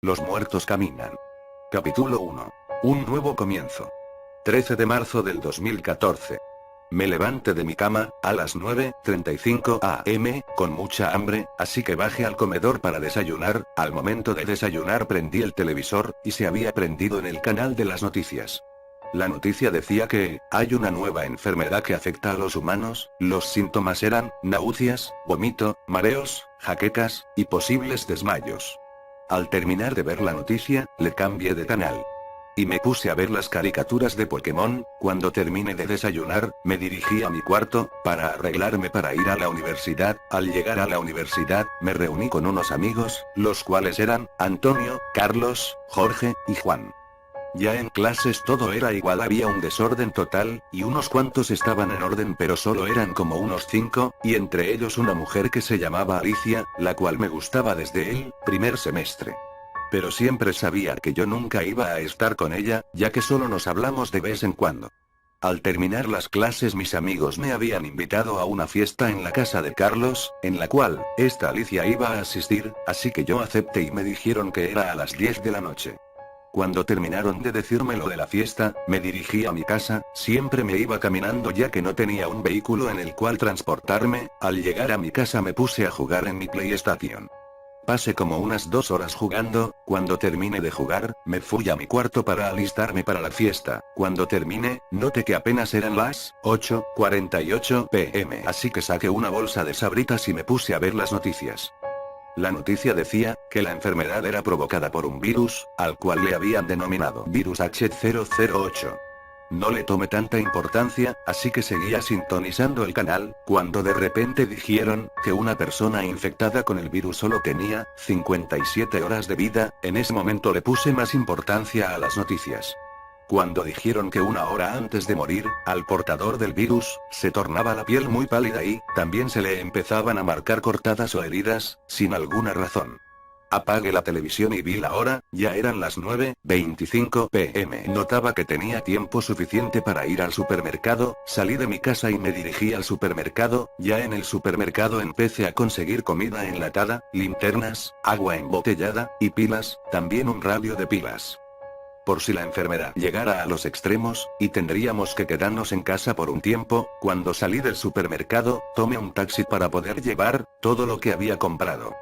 Los muertos caminan. Capítulo 1. Un nuevo comienzo. 13 de marzo del 2014. Me levanté de mi cama, a las 9:35 am, con mucha hambre, así que bajé al comedor para desayunar. Al momento de desayunar prendí el televisor, y se había prendido en el canal de las noticias. La noticia decía que, hay una nueva enfermedad que afecta a los humanos. Los síntomas eran, náuseas, vómito, mareos, jaquecas, y posibles desmayos. Al terminar de ver la noticia, le cambié de canal. Y me puse a ver las caricaturas de Pokémon. Cuando terminé de desayunar, me dirigí a mi cuarto, para arreglarme para ir a la universidad. Al llegar a la universidad, me reuní con unos amigos, los cuales eran, Antonio, Carlos, Jorge, y Juan. Ya en clases todo era igual, había un desorden total, y unos cuantos estaban en orden pero solo eran como unos 5, y entre ellos una mujer que se llamaba Alicia, la cual me gustaba desde el primer semestre. Pero siempre sabía que yo nunca iba a estar con ella, ya que solo nos hablamos de vez en cuando. Al terminar las clases mis amigos me habían invitado a una fiesta en la casa de Carlos, en la cual, esta Alicia iba a asistir, así que yo acepté y me dijeron que era a las 10 de la noche. Cuando terminaron de decirme lo de la fiesta, me dirigí a mi casa. Siempre me iba caminando ya que no tenía un vehículo en el cual transportarme. Al llegar a mi casa me puse a jugar en mi PlayStation. Pasé como unas 2 horas jugando. Cuando terminé de jugar, me fui a mi cuarto para alistarme para la fiesta. Cuando terminé, noté que apenas eran las 8:48 p.m. Así que saqué una bolsa de Sabritas y me puse a ver las noticias. La noticia decía, que la enfermedad era provocada por un virus, al cual le habían denominado virus H008. No le tomé tanta importancia, así que seguía sintonizando el canal, cuando de repente dijeron, que una persona infectada con el virus solo tenía 57 horas de vida. En ese momento le puse más importancia a las noticias. Cuando dijeron que 1 hora antes de morir, al portador del virus, se tornaba la piel muy pálida y, también se le empezaban a marcar cortadas o heridas, sin alguna razón. Apagué la televisión y vi la hora, ya eran las 9:25 p.m. Notaba que tenía tiempo suficiente para ir al supermercado. Salí de mi casa y me dirigí al supermercado. Ya en el supermercado empecé a conseguir comida enlatada, linternas, agua embotellada, y pilas, también un radio de pilas. Por si la enfermedad llegara a los extremos, y tendríamos que quedarnos en casa por un tiempo. Cuando salí del supermercado, tomé un taxi para poder llevar todo lo que había comprado.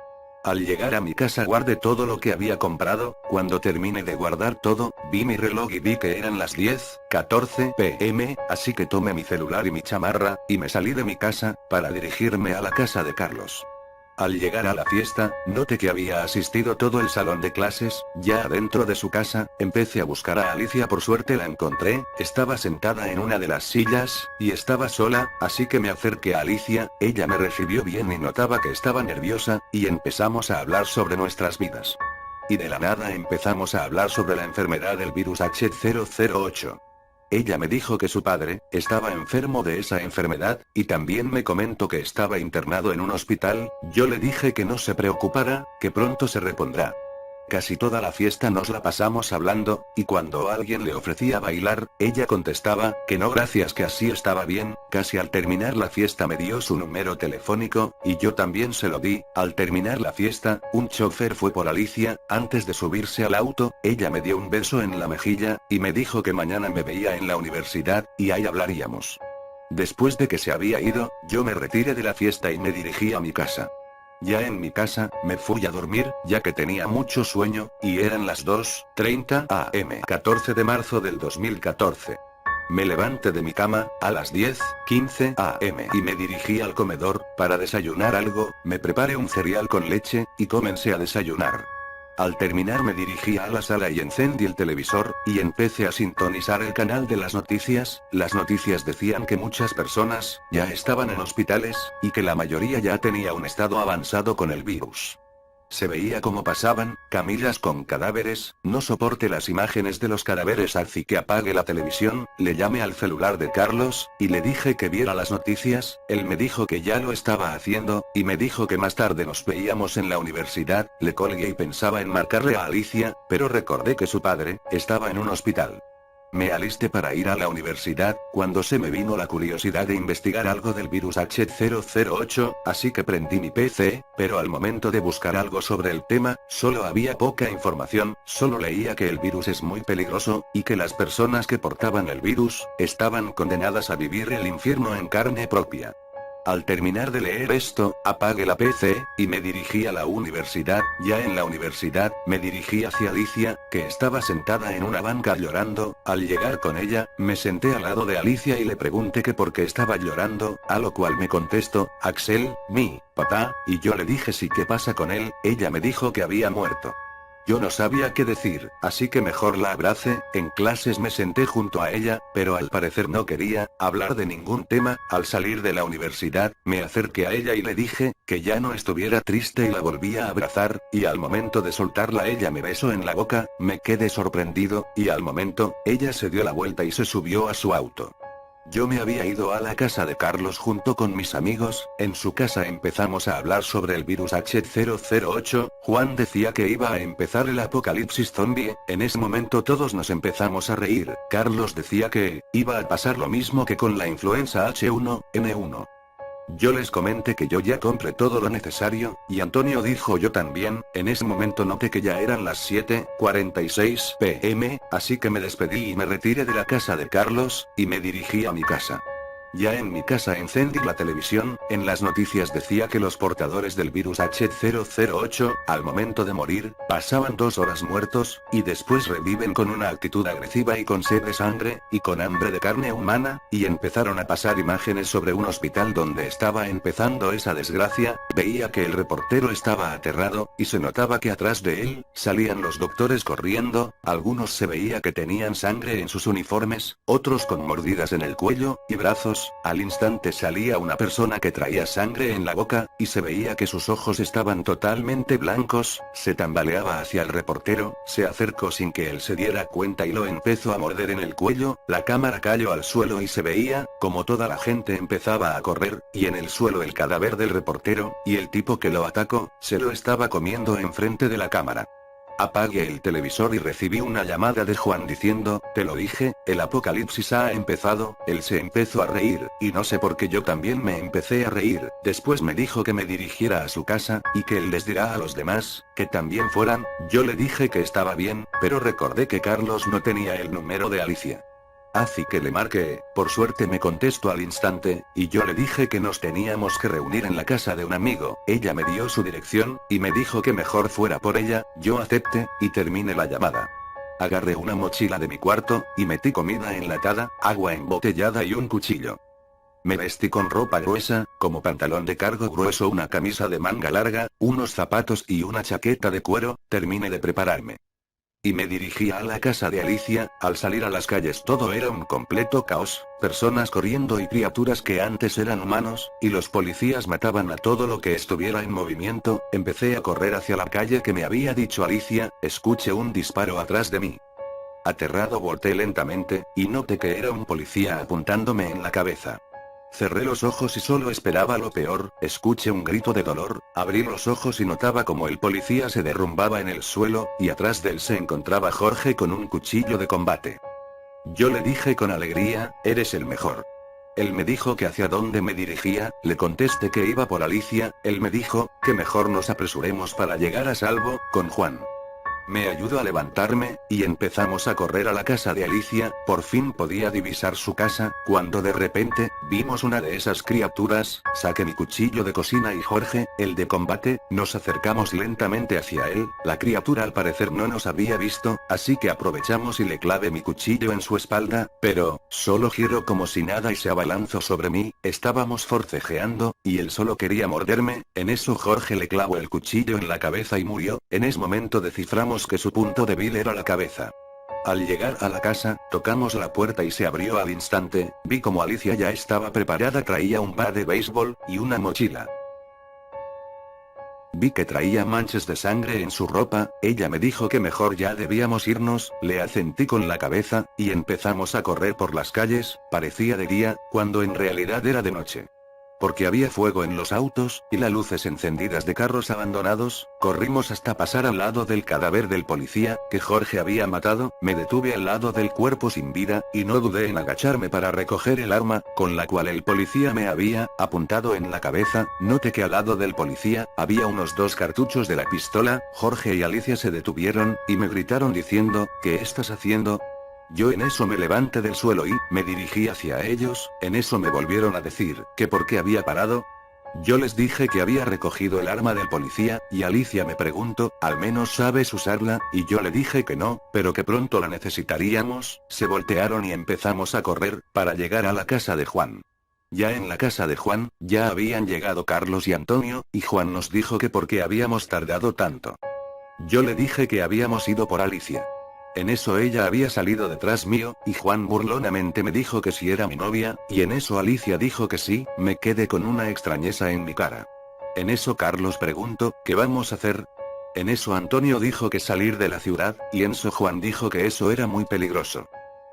Al llegar a mi casa guardé todo lo que había comprado. Cuando terminé de guardar todo, vi mi reloj y vi que eran las 10:14 p.m, así que tomé mi celular y mi chamarra, y me salí de mi casa, para dirigirme a la casa de Carlos. Al llegar a la fiesta, noté que había asistido todo el salón de clases. Ya adentro de su casa, empecé a buscar a Alicia. Por suerte la encontré, estaba sentada en una de las sillas, y estaba sola, así que me acerqué a Alicia. Ella me recibió bien y notaba que estaba nerviosa, y empezamos a hablar sobre nuestras vidas. Y de la nada empezamos a hablar sobre la enfermedad del virus H008. Ella me dijo que su padre estaba enfermo de esa enfermedad, y también me comentó que estaba internado en un hospital. Yo le dije que no se preocupara, que pronto se repondrá. Casi toda la fiesta nos la pasamos hablando, y cuando alguien le ofrecía bailar, ella contestaba, que no gracias, que así estaba bien. Casi al terminar la fiesta me dio su número telefónico, y yo también se lo di. Al terminar la fiesta, un chofer fue por Alicia. Antes de subirse al auto, ella me dio un beso en la mejilla, y me dijo que mañana me veía en la universidad, y ahí hablaríamos. Después de que se había ido, yo me retiré de la fiesta y me dirigí a mi casa. Ya en mi casa, me fui a dormir, ya que tenía mucho sueño, y eran las 2:30 am. 14 de marzo del 2014. Me levanté de mi cama, a las 10:15 am, y me dirigí al comedor, para desayunar algo. Me preparé un cereal con leche, y comencé a desayunar. Al terminar me dirigí a la sala y encendí el televisor, y empecé a sintonizar el canal de las noticias. Las noticias decían que muchas personas ya estaban en hospitales, y que la mayoría ya tenía un estado avanzado con el virus. Se veía cómo pasaban camillas con cadáveres. No soporté las imágenes de los cadáveres, así que apagué la televisión. Le llamé al celular de Carlos, y le dije que viera las noticias. Él me dijo que ya lo estaba haciendo, y me dijo que más tarde nos veíamos en la universidad. Le colgué y pensaba en marcarle a Alicia, pero recordé que su padre estaba en un hospital. Me alisté para ir a la universidad, cuando se me vino la curiosidad de investigar algo del virus H008, así que prendí mi PC, pero al momento de buscar algo sobre el tema, solo había poca información, solo leía que el virus es muy peligroso, y que las personas que portaban el virus, estaban condenadas a vivir el infierno en carne propia. Al terminar de leer esto, apagué la PC, y me dirigí a la universidad. Ya en la universidad, me dirigí hacia Alicia, que estaba sentada en una banca llorando. Al llegar con ella, me senté al lado de Alicia y le pregunté que por qué estaba llorando, a lo cual me contestó, Axel, mi papá, y yo le dije sí, ¿qué pasa con él? Ella me dijo que había muerto. Yo no sabía qué decir, así que mejor la abracé. En clases me senté junto a ella, pero al parecer no quería hablar de ningún tema. Al salir de la universidad, me acerqué a ella y le dije que ya no estuviera triste y la volví a abrazar, y al momento de soltarla ella me besó en la boca. Me quedé sorprendido, y al momento, ella se dio la vuelta y se subió a su auto. Yo me había ido a la casa de Carlos junto con mis amigos. En su casa empezamos a hablar sobre el virus H008, Juan decía que iba a empezar el apocalipsis zombie. En ese momento todos nos empezamos a reír. Carlos decía que iba a pasar lo mismo que con la influenza H1N1. Yo les comenté que yo ya compré todo lo necesario, y Antonio dijo yo también. En ese momento noté que ya eran las 7:46 p.m, así que me despedí y me retiré de la casa de Carlos, y me dirigí a mi casa. Ya en mi casa encendí la televisión. En las noticias decía que los portadores del virus H008, al momento de morir, pasaban 2 horas muertos, y después reviven con una actitud agresiva y con sed de sangre, y con hambre de carne humana, y empezaron a pasar imágenes sobre un hospital donde estaba empezando esa desgracia. Veía que el reportero estaba aterrado, y se notaba que atrás de él, salían los doctores corriendo. Algunos se veía que tenían sangre en sus uniformes, otros con mordidas en el cuello y brazos. Al instante salía una persona que traía sangre en la boca, y se veía que sus ojos estaban totalmente blancos. Se tambaleaba hacia el reportero, se acercó sin que él se diera cuenta y lo empezó a morder en el cuello. La cámara cayó al suelo y se veía como toda la gente empezaba a correr, y en el suelo el cadáver del reportero, y el tipo que lo atacó, se lo estaba comiendo enfrente de la cámara. Apagué el televisor y recibí una llamada de Juan diciendo, te lo dije, el apocalipsis ha empezado. Él se empezó a reír, y no sé por qué yo también me empecé a reír. Después me dijo que me dirigiera a su casa, y que él les dirá a los demás, que también fueran. Yo le dije que estaba bien, pero recordé que Carlos no tenía el número de Alicia. Así que le marqué. Por suerte me contestó al instante, y yo le dije que nos teníamos que reunir en la casa de un amigo. Ella me dio su dirección, y me dijo que mejor fuera por ella. Yo acepté, y terminé la llamada. Agarré una mochila de mi cuarto, y metí comida enlatada, agua embotellada y un cuchillo. Me vestí con ropa gruesa, como pantalón de cargo grueso, una camisa de manga larga, unos zapatos y una chaqueta de cuero. Terminé de prepararme. Y me dirigí a la casa de Alicia. Al salir a las calles todo era un completo caos, personas corriendo y criaturas que antes eran humanos, y los policías mataban a todo lo que estuviera en movimiento. Empecé a correr hacia la calle que me había dicho Alicia. Escuché un disparo atrás de mí. Aterrado volteé lentamente, y noté que era un policía apuntándome en la cabeza. Cerré los ojos y solo esperaba lo peor. Escuché un grito de dolor, abrí los ojos y notaba como el policía se derrumbaba en el suelo, y atrás de él se encontraba Jorge con un cuchillo de combate. Yo le dije con alegría, eres el mejor. Él me dijo que hacia dónde me dirigía. Le contesté que iba por Alicia. Él me dijo, que mejor nos apresuremos para llegar a salvo, con Juan. Me ayudó a levantarme, y empezamos a correr a la casa de Alicia. Por fin podía divisar su casa, cuando de repente, vimos una de esas criaturas. Saqué mi cuchillo de cocina y Jorge, el de combate. Nos acercamos lentamente hacia él. La criatura al parecer no nos había visto, así que aprovechamos y le clavé mi cuchillo en su espalda, pero solo giró como si nada y se abalanzó sobre mí. Estábamos forcejeando, y él solo quería morderme. En eso Jorge le clavó el cuchillo en la cabeza y murió. En ese momento desciframos que su punto débil era la cabeza. Al llegar a la casa, tocamos la puerta y se abrió al instante. Vi como Alicia ya estaba preparada, traía un bat de béisbol y una mochila. Vi que traía manchas de sangre en su ropa. Ella me dijo que mejor ya debíamos irnos. Le asentí con la cabeza, y empezamos a correr por las calles. Parecía de día, cuando en realidad era de noche. porque había fuego en los autos, y las luces encendidas de carros abandonados. Corrimos hasta pasar al lado del cadáver del policía, que Jorge había matado. Me detuve al lado del cuerpo sin vida, y no dudé en agacharme para recoger el arma, con la cual el policía me había apuntado en la cabeza. Noté que al lado del policía, había unos 2 cartuchos de la pistola. Jorge y Alicia se detuvieron, y me gritaron diciendo, ¿qué estás haciendo? Yo en eso me levanté del suelo y me dirigí hacia ellos. En eso me volvieron a decir que por qué había parado. Yo les dije que había recogido el arma del policía, y Alicia me preguntó, ¿al menos sabes usarla? Y yo le dije que no, pero que pronto la necesitaríamos. Se voltearon y empezamos a correr, para llegar a la casa de Juan. Ya en la casa de Juan, ya habían llegado Carlos y Antonio, y Juan nos dijo que por qué habíamos tardado tanto. Yo le dije que habíamos ido por Alicia. En eso ella había salido detrás mío, y Juan burlonamente me dijo que si era mi novia, y en eso Alicia dijo que sí. Me quedé con una extrañeza en mi cara. En eso Carlos preguntó, ¿qué vamos a hacer? En eso Antonio dijo que salir de la ciudad, y en eso Juan dijo que eso era muy peligroso.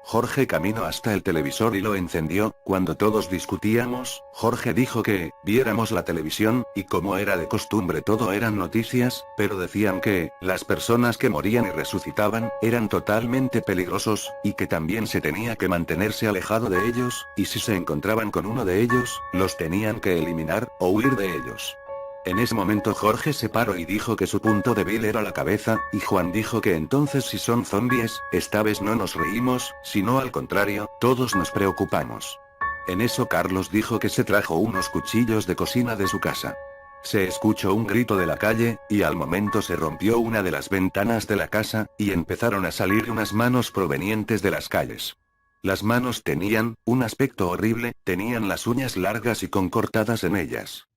Jorge caminó hasta el televisor y lo encendió. Cuando todos discutíamos, Jorge dijo que viéramos la televisión, y como era de costumbre todo eran noticias, pero decían que las personas que morían y resucitaban eran totalmente peligrosos, y que también se tenía que mantenerse alejado de ellos, y si se encontraban con uno de ellos, los tenían que eliminar, o huir de ellos. En ese momento Jorge se paró y dijo que su punto débil era la cabeza, y Juan dijo que entonces si son zombies, esta vez no nos reímos, sino al contrario, todos nos preocupamos. En eso Carlos dijo que se trajo unos cuchillos de cocina de su casa. Se escuchó un grito de la calle, y al momento se rompió una de las ventanas de la casa, y empezaron a salir unas manos provenientes de las calles. Las manos tenían un aspecto horrible, tenían las uñas largas y con cortadas en ellas.